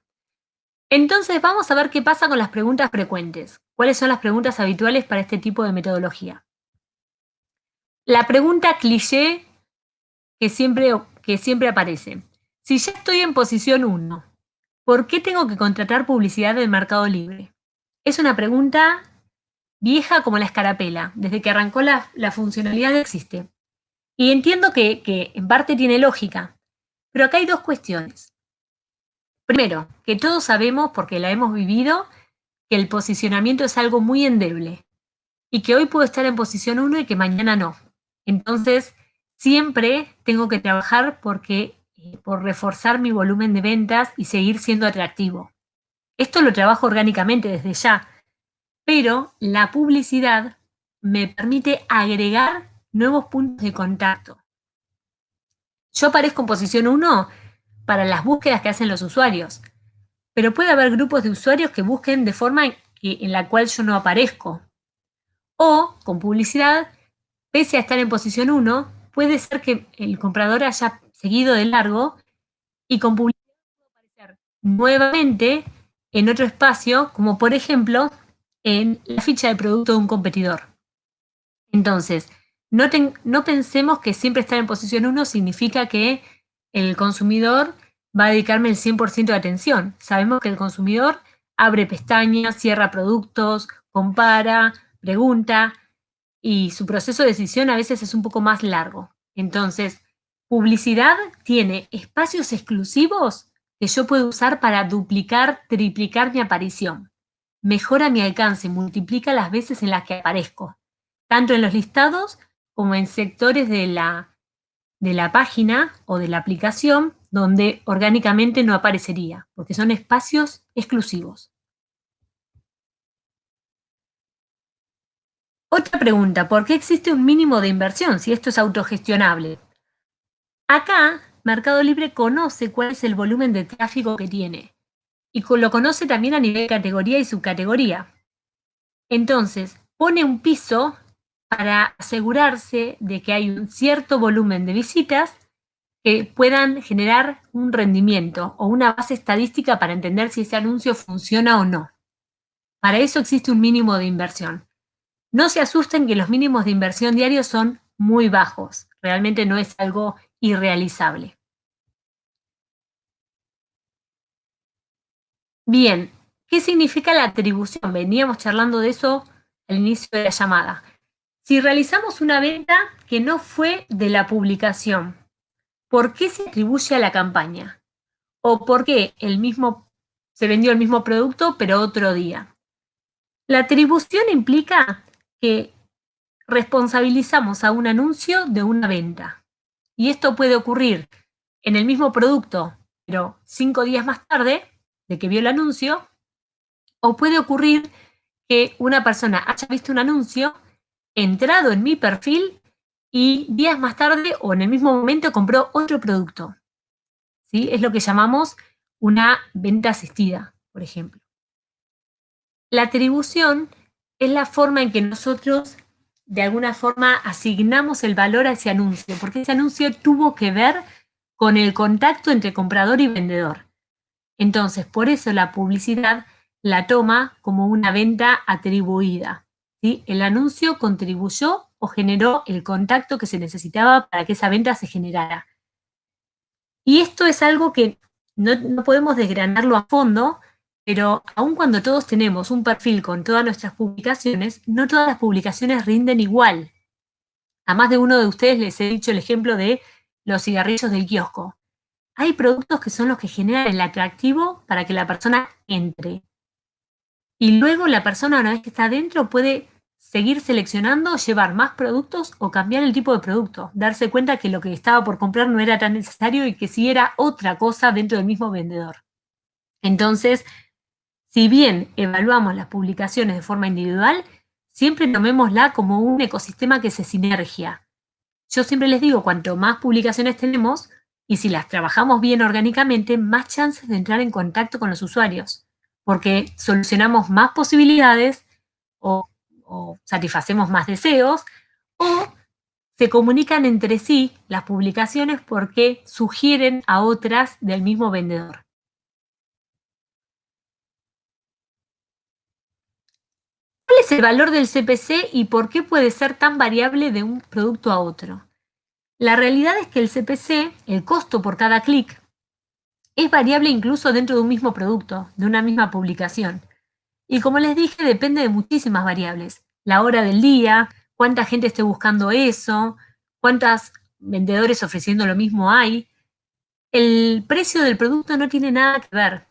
Entonces vamos a ver qué pasa con las preguntas frecuentes. ¿Cuáles son las preguntas habituales para este tipo de metodología? La pregunta cliché que siempre aparece. Si ya estoy en posición 1, ¿por qué tengo que contratar publicidad del Mercado Libre? Es una pregunta vieja como la escarapela, desde que arrancó la funcionalidad existe. Y entiendo que en parte tiene lógica, pero acá hay dos cuestiones. Primero, que todos sabemos, porque la hemos vivido, que el posicionamiento es algo muy endeble y que hoy puedo estar en posición 1 y que mañana no. Entonces, siempre tengo que trabajar por reforzar mi volumen de ventas y seguir siendo atractivo. Esto lo trabajo orgánicamente desde ya, pero la publicidad me permite agregar nuevos puntos de contacto. Yo aparezco en posición 1 para las búsquedas que hacen los usuarios, pero puede haber grupos de usuarios que busquen de forma en la cual yo no aparezco. O, con publicidad, pese a estar en posición 1, puede ser que el comprador haya seguido de largo y con publicidad puedo aparecer nuevamente en otro espacio, como por ejemplo en la ficha de producto de un competidor. Entonces, no pensemos que siempre estar en posición 1 significa que el consumidor va a dedicarme el 100% de atención. Sabemos que el consumidor abre pestañas, cierra productos, compara, pregunta, y su proceso de decisión a veces es un poco más largo. Entonces, publicidad tiene espacios exclusivos que yo puedo usar para duplicar, triplicar mi aparición. Mejora mi alcance, multiplica las veces en las que aparezco, tanto en los listados como en sectores de la página o de la aplicación donde orgánicamente no aparecería, porque son espacios exclusivos. Otra pregunta, ¿por qué existe un mínimo de inversión si esto es autogestionable? Acá, Mercado Libre conoce cuál es el volumen de tráfico que tiene y lo conoce también a nivel categoría y subcategoría. Entonces, pone un piso para asegurarse de que hay un cierto volumen de visitas que puedan generar un rendimiento o una base estadística para entender si ese anuncio funciona o no. Para eso existe un mínimo de inversión. No se asusten que los mínimos de inversión diarios son muy bajos. Realmente no es algo irrealizable. Bien, ¿qué significa la atribución? Veníamos charlando de eso al inicio de la llamada. Si realizamos una venta que no fue de la publicación, ¿por qué se atribuye a la campaña? ¿O por qué se vendió el mismo producto pero otro día? La atribución implica que responsabilizamos a un anuncio de una venta. Y esto puede ocurrir en el mismo producto, pero 5 días más tarde de que vio el anuncio, o puede ocurrir que una persona haya visto un anuncio, entrado en mi perfil y días más tarde o en el mismo momento compró otro producto. ¿Sí? Es lo que llamamos una venta asistida, por ejemplo. La atribución es la forma en que nosotros de alguna forma asignamos el valor a ese anuncio, porque ese anuncio tuvo que ver con el contacto entre comprador y vendedor. Entonces, por eso la publicidad la toma como una venta atribuida. ¿Sí? El anuncio contribuyó o generó el contacto que se necesitaba para que esa venta se generara. Y esto es algo que no podemos desgranarlo a fondo, pero aun cuando todos tenemos un perfil con todas nuestras publicaciones, no todas las publicaciones rinden igual. A más de uno de ustedes les he dicho el ejemplo de los cigarrillos del kiosco. Hay productos que son los que generan el atractivo para que la persona entre. Y luego la persona, una vez que está adentro, puede seguir seleccionando, llevar más productos o cambiar el tipo de producto. Darse cuenta que lo que estaba por comprar no era tan necesario y que sí era otra cosa dentro del mismo vendedor. Entonces, si bien evaluamos las publicaciones de forma individual, siempre tomémosla como un ecosistema que se sinergia. Yo siempre les digo, cuanto más publicaciones tenemos, y si las trabajamos bien orgánicamente, más chances de entrar en contacto con los usuarios, porque solucionamos más posibilidades o satisfacemos más deseos, o se comunican entre sí las publicaciones porque sugieren a otras del mismo vendedor. ¿Cuál es el valor del CPC y por qué puede ser tan variable de un producto a otro? La realidad es que el CPC, el costo por cada clic, es variable incluso dentro de un mismo producto, de una misma publicación. Y como les dije, depende de muchísimas variables. La hora del día, cuánta gente esté buscando eso, cuántos vendedores ofreciendo lo mismo hay. El precio del producto no tiene nada que ver,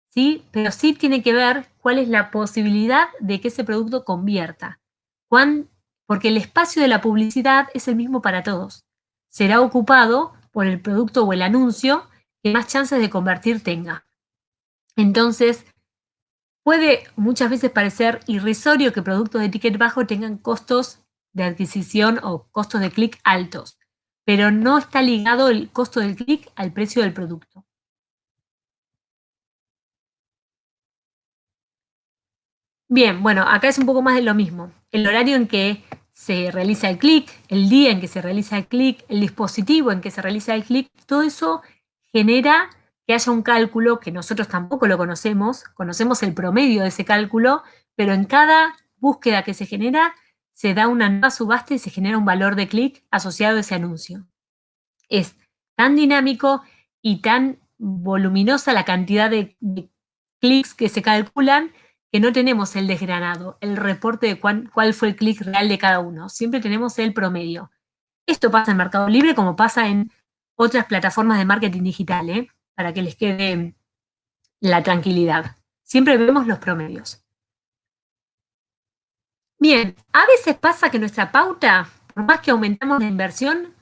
¿sí? Pero sí tiene que ver cuál es la posibilidad de que ese producto convierta. Porque el espacio de la publicidad es el mismo para todos. Será ocupado por el producto o el anuncio que más chances de convertir tenga. Entonces, puede muchas veces parecer irrisorio que productos de ticket bajo tengan costos de adquisición o costos de clic altos, pero no está ligado el costo del clic al precio del producto. Bien, bueno, acá es un poco más de lo mismo. El horario en que se realiza el clic, el día en que se realiza el clic, el dispositivo en que se realiza el clic, todo eso genera que haya un cálculo que nosotros tampoco lo conocemos el promedio de ese cálculo, pero en cada búsqueda que se genera se da una nueva subasta y se genera un valor de clic asociado a ese anuncio. Es tan dinámico y tan voluminosa la cantidad de clics que se calculan que no tenemos el desgranado, el reporte de cuál fue el clic real de cada uno. Siempre tenemos el promedio. Esto pasa en Mercado Libre como pasa en otras plataformas de marketing digital, para que les quede la tranquilidad. Siempre vemos los promedios. Bien, a veces pasa que nuestra pauta, por más que aumentamos la inversión,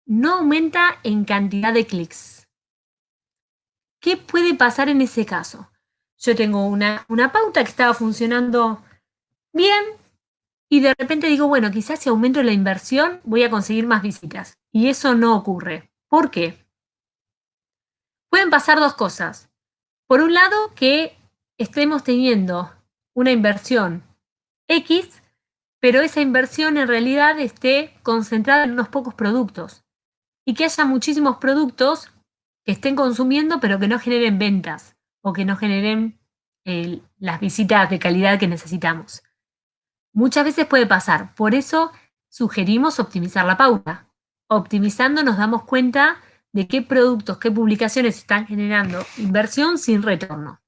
no aumenta en cantidad de clics. ¿Qué puede pasar en ese caso? Yo tengo una pauta que estaba funcionando bien y de repente digo, bueno, quizás si aumento la inversión voy a conseguir más visitas. Y eso no ocurre. ¿Por qué? Pueden pasar dos cosas. Por un lado, que estemos teniendo una inversión X, pero esa inversión en realidad esté concentrada en unos pocos productos y que haya muchísimos productos que estén consumiendo pero que no generen ventas o que no generen las visitas de calidad que necesitamos. Muchas veces puede pasar, por eso sugerimos optimizar la pauta. Optimizando nos damos cuenta de qué productos, qué publicaciones están generando inversión sin retorno.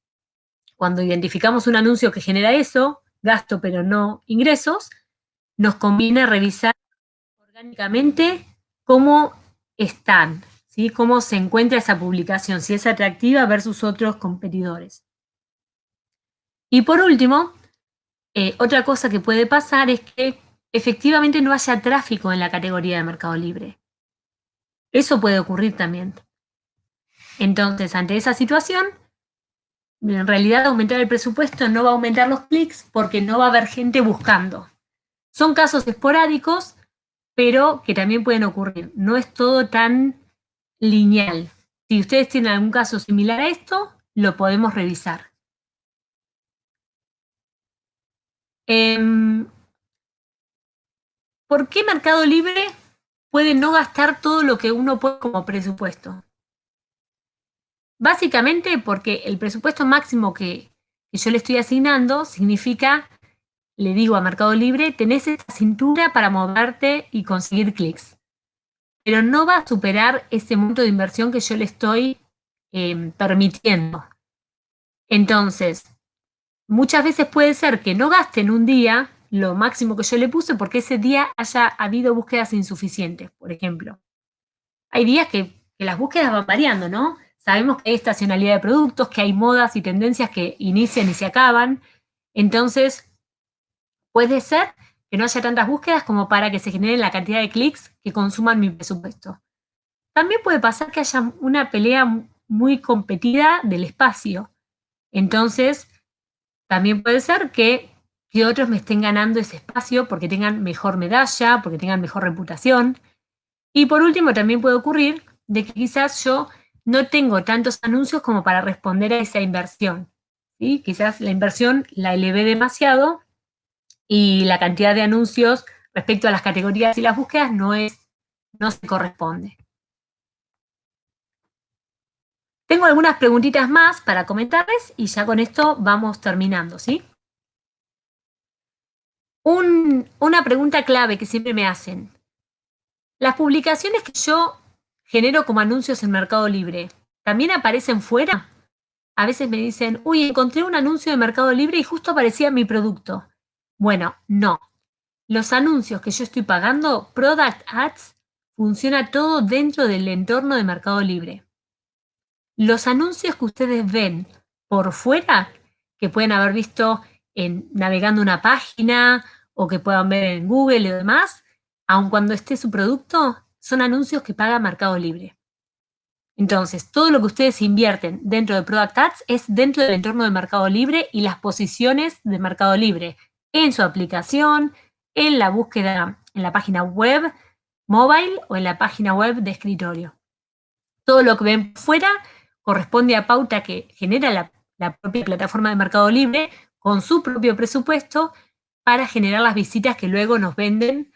Cuando identificamos un anuncio que genera eso, gasto pero no ingresos, nos conviene revisar orgánicamente cómo están, ¿sí? Cómo se encuentra esa publicación, si es atractiva versus otros competidores. Y por último, otra cosa que puede pasar es que efectivamente no haya tráfico en la categoría de Mercado Libre. Eso puede ocurrir también. Entonces, ante esa situación, en realidad aumentar el presupuesto no va a aumentar los clics porque no va a haber gente buscando. Son casos esporádicos, pero que también pueden ocurrir. No es todo tan lineal. Si ustedes tienen algún caso similar a esto, lo podemos revisar. ¿Por qué Mercado Libre puede no gastar todo lo que uno puede como presupuesto? Básicamente porque el presupuesto máximo que yo le estoy asignando significa, le digo a Mercado Libre, tenés esta cintura para moverte y conseguir clics. Pero no va a superar ese monto de inversión que yo le estoy permitiendo. Entonces, muchas veces puede ser que no gaste en un día lo máximo que yo le puse porque ese día haya habido búsquedas insuficientes, por ejemplo. Hay días que las búsquedas van variando, ¿no? Sabemos que hay estacionalidad de productos, que hay modas y tendencias que inician y se acaban. Entonces, puede ser que no haya tantas búsquedas como para que se genere la cantidad de clics que consuman mi presupuesto. También puede pasar que haya una pelea muy competida del espacio. Entonces, también puede ser que otros me estén ganando ese espacio porque tengan mejor medalla, porque tengan mejor reputación. Y por último, también puede ocurrir de que quizás yo no tengo tantos anuncios como para responder a esa inversión. ¿Sí? Quizás la inversión la elevé demasiado y la cantidad de anuncios respecto a las categorías y las búsquedas no se corresponde. Tengo algunas preguntitas más para comentarles y ya con esto vamos terminando, ¿sí? Una pregunta clave que siempre me hacen. ¿Las publicaciones que yo genero como anuncios en Mercado Libre también aparecen fuera? A veces me dicen, uy, encontré un anuncio de Mercado Libre y justo aparecía mi producto. Bueno, no. Los anuncios que yo estoy pagando, Product Ads, funciona todo dentro del entorno de Mercado Libre. Los anuncios que ustedes ven por fuera, que pueden haber visto navegando una página o que puedan ver en Google y demás, aun cuando esté su producto, son anuncios que paga Mercado Libre. Entonces, todo lo que ustedes invierten dentro de Product Ads es dentro del entorno de Mercado Libre y las posiciones de Mercado Libre en su aplicación, en la búsqueda en la página web mobile o en la página web de escritorio. Todo lo que ven fuera corresponde a pauta que genera la propia plataforma de Mercado Libre con su propio presupuesto para generar las visitas que luego nos venden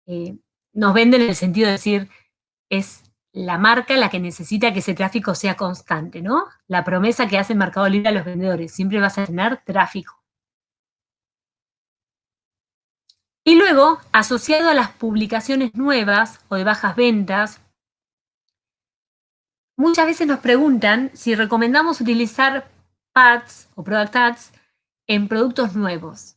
en el sentido de decir, es la marca la que necesita que ese tráfico sea constante, ¿no? La promesa que hace Mercado Libre a los vendedores, siempre vas a tener tráfico. Y luego, asociado a las publicaciones nuevas o de bajas ventas, muchas veces nos preguntan si recomendamos utilizar ads o product ads en productos nuevos.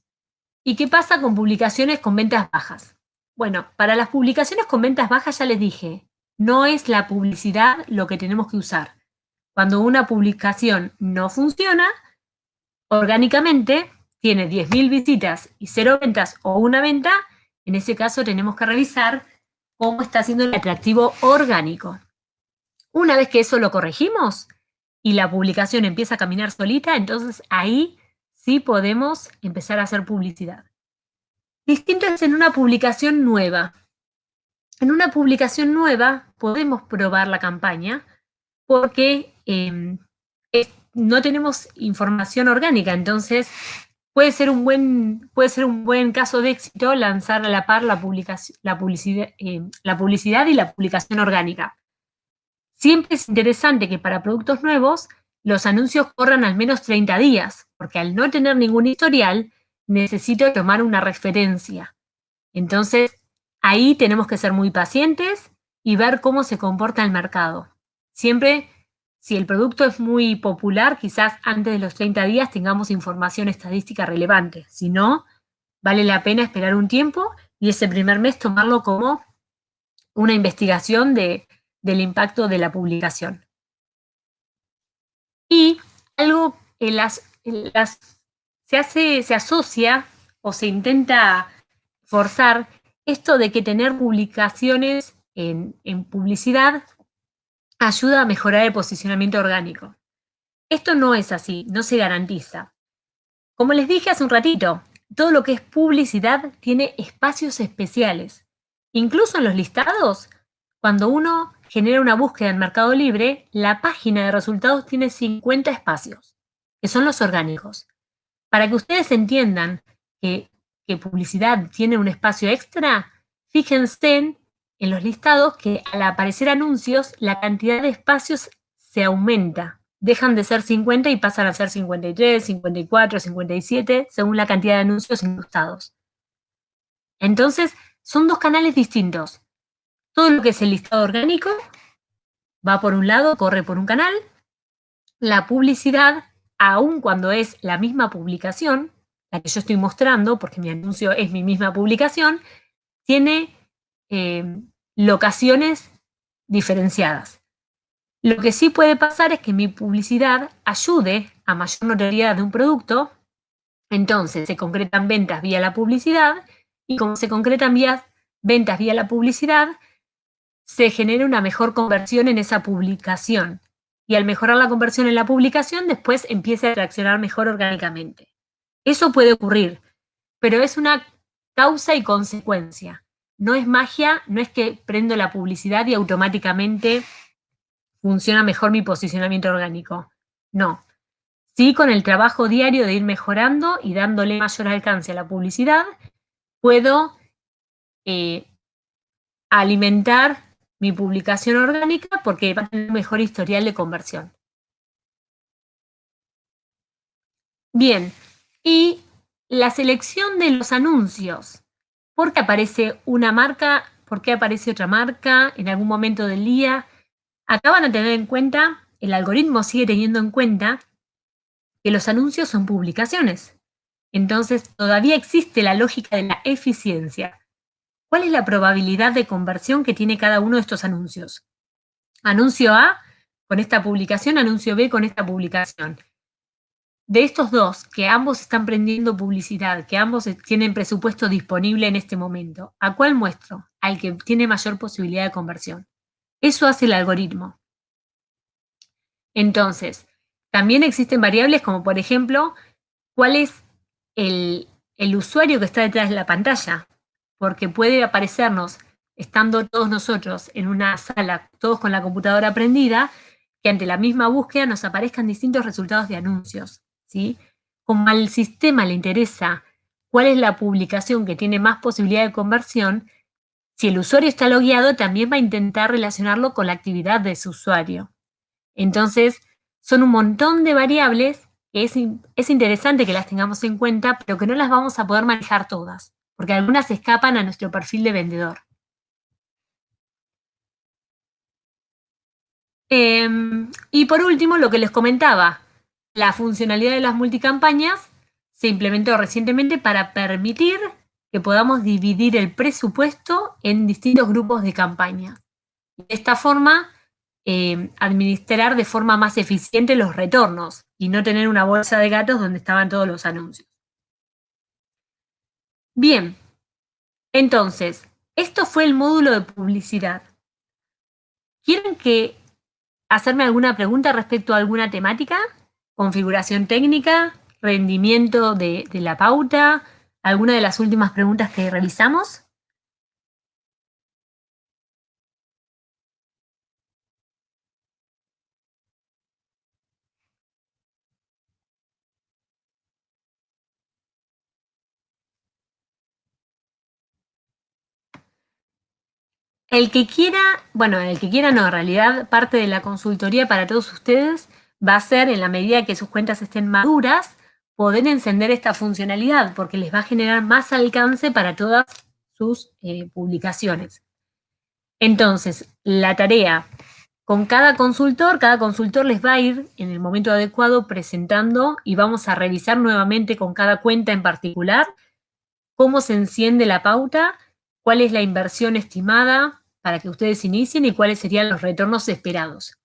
¿Y qué pasa con publicaciones con ventas bajas? Bueno, para las publicaciones con ventas bajas ya les dije, no es la publicidad lo que tenemos que usar. Cuando una publicación no funciona, orgánicamente tiene 10.000 visitas y 0 ventas o una venta, en ese caso tenemos que revisar cómo está haciendo el atractivo orgánico. Una vez que eso lo corregimos y la publicación empieza a caminar solita, entonces ahí sí podemos empezar a hacer publicidad. Distinto es en una publicación nueva. En una publicación nueva podemos probar la campaña porque no tenemos información orgánica, entonces puede ser un buen caso de éxito lanzar a la par la publicidad y la publicación orgánica. Siempre es interesante que para productos nuevos los anuncios corran al menos 30 días, porque al no tener ningún historial, necesito tomar una referencia. Entonces, ahí tenemos que ser muy pacientes y ver cómo se comporta el mercado. Siempre, si el producto es muy popular, quizás antes de los 30 días tengamos información estadística relevante. Si no, vale la pena esperar un tiempo y ese primer mes tomarlo como una investigación del impacto de la publicación. Y algo que se asocia o se intenta forzar esto de que tener publicaciones en publicidad ayuda a mejorar el posicionamiento orgánico. Esto no es así, no se garantiza. Como les dije hace un ratito, todo lo que es publicidad tiene espacios especiales. Incluso en los listados, cuando uno genera una búsqueda en Mercado Libre, la página de resultados tiene 50 espacios, que son los orgánicos. Para que ustedes entiendan que publicidad tiene un espacio extra, fíjense en los listados que al aparecer anuncios, la cantidad de espacios se aumenta. Dejan de ser 50 y pasan a ser 53, 54, 57, según la cantidad de anuncios enlistados. Entonces, son dos canales distintos. Todo lo que es el listado orgánico va por un lado, corre por un canal. La publicidad, aun cuando es la misma publicación, la que yo estoy mostrando, porque mi anuncio es mi misma publicación, tiene locaciones diferenciadas. Lo que sí puede pasar es que mi publicidad ayude a mayor notoriedad de un producto, entonces se concretan ventas vía la publicidad, y como se concretan ventas vía la publicidad, se genera una mejor conversión en esa publicación. Y al mejorar la conversión en la publicación, después empieza a reaccionar mejor orgánicamente. Eso puede ocurrir, pero es una causa y consecuencia. No es magia, no es que prendo la publicidad y automáticamente funciona mejor mi posicionamiento orgánico. No. Sí, con el trabajo diario de ir mejorando y dándole mayor alcance a la publicidad, puedo alimentar mi publicación orgánica porque va a tener un mejor historial de conversión. Bien, y la selección de los anuncios. ¿Por qué aparece una marca? ¿Por qué aparece otra marca en algún momento del día? Acá van a tener en cuenta, el algoritmo sigue teniendo en cuenta que los anuncios son publicaciones. Entonces, todavía existe la lógica de la eficiencia. ¿Cuál es la probabilidad de conversión que tiene cada uno de estos anuncios? Anuncio A con esta publicación, anuncio B con esta publicación. De estos dos, que ambos están prendiendo publicidad, que ambos tienen presupuesto disponible en este momento, ¿a cuál muestro? Al que tiene mayor posibilidad de conversión. Eso hace el algoritmo. Entonces, también existen variables como, por ejemplo, cuál es el usuario que está detrás de la pantalla, porque puede aparecernos, estando todos nosotros en una sala, todos con la computadora prendida, que ante la misma búsqueda nos aparezcan distintos resultados de anuncios, ¿sí? Como al sistema le interesa cuál es la publicación que tiene más posibilidad de conversión, si el usuario está logueado, también va a intentar relacionarlo con la actividad de su usuario. Entonces, son un montón de variables que es interesante que las tengamos en cuenta, pero que no las vamos a poder manejar todas, porque algunas escapan a nuestro perfil de vendedor. Y por último, lo que les comentaba, la funcionalidad de las multicampañas se implementó recientemente para permitir que podamos dividir el presupuesto en distintos grupos de campaña. De esta forma, administrar de forma más eficiente los retornos y no tener una bolsa de gatos donde estaban todos los anuncios. Bien, entonces, esto fue el módulo de publicidad. ¿Quieren hacerme alguna pregunta respecto a alguna temática? ¿Configuración técnica? ¿Rendimiento de la pauta? ¿Alguna de las últimas preguntas que revisamos? El que quiera, bueno, el que quiera no, en realidad parte de la consultoría para todos ustedes va a ser, en la medida que sus cuentas estén maduras, poder encender esta funcionalidad, porque les va a generar más alcance para todas sus publicaciones. Entonces, la tarea con cada consultor les va a ir en el momento adecuado presentando y vamos a revisar nuevamente con cada cuenta en particular cómo se enciende la pauta, cuál es la inversión estimada para que ustedes inicien y cuáles serían los retornos esperados.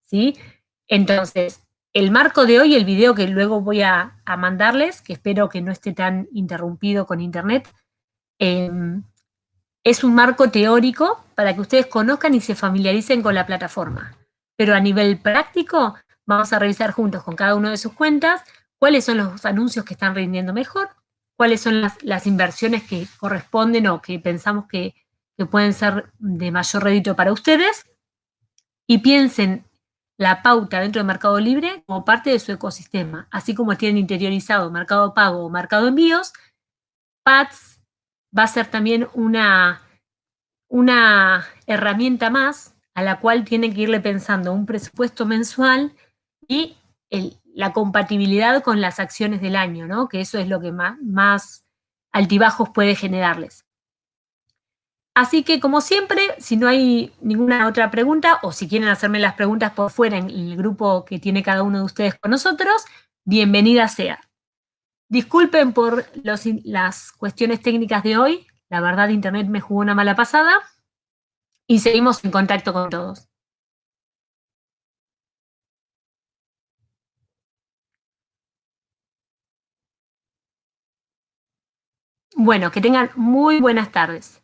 ¿Sí? Entonces, el marco de hoy, el video que luego voy a mandarles, que espero que no esté tan interrumpido con internet, es un marco teórico para que ustedes conozcan y se familiaricen con la plataforma. Pero a nivel práctico, vamos a revisar juntos con cada una de sus cuentas cuáles son los anuncios que están rindiendo mejor, cuáles son las inversiones que corresponden o que pensamos que pueden ser de mayor rédito para ustedes, y piensen la pauta dentro de Mercado Libre como parte de su ecosistema, así como tienen interiorizado Mercado Pago o Mercado Envíos. Pats va a ser también una herramienta más a la cual tienen que irle pensando un presupuesto mensual y la compatibilidad con las acciones del año, ¿no? Que eso es lo que más altibajos puede generarles. Así que, como siempre, si no hay ninguna otra pregunta o si quieren hacerme las preguntas por fuera en el grupo que tiene cada uno de ustedes con nosotros, bienvenida sea. Disculpen por las cuestiones técnicas de hoy. La verdad, Internet me jugó una mala pasada y seguimos en contacto con todos. Bueno, que tengan muy buenas tardes.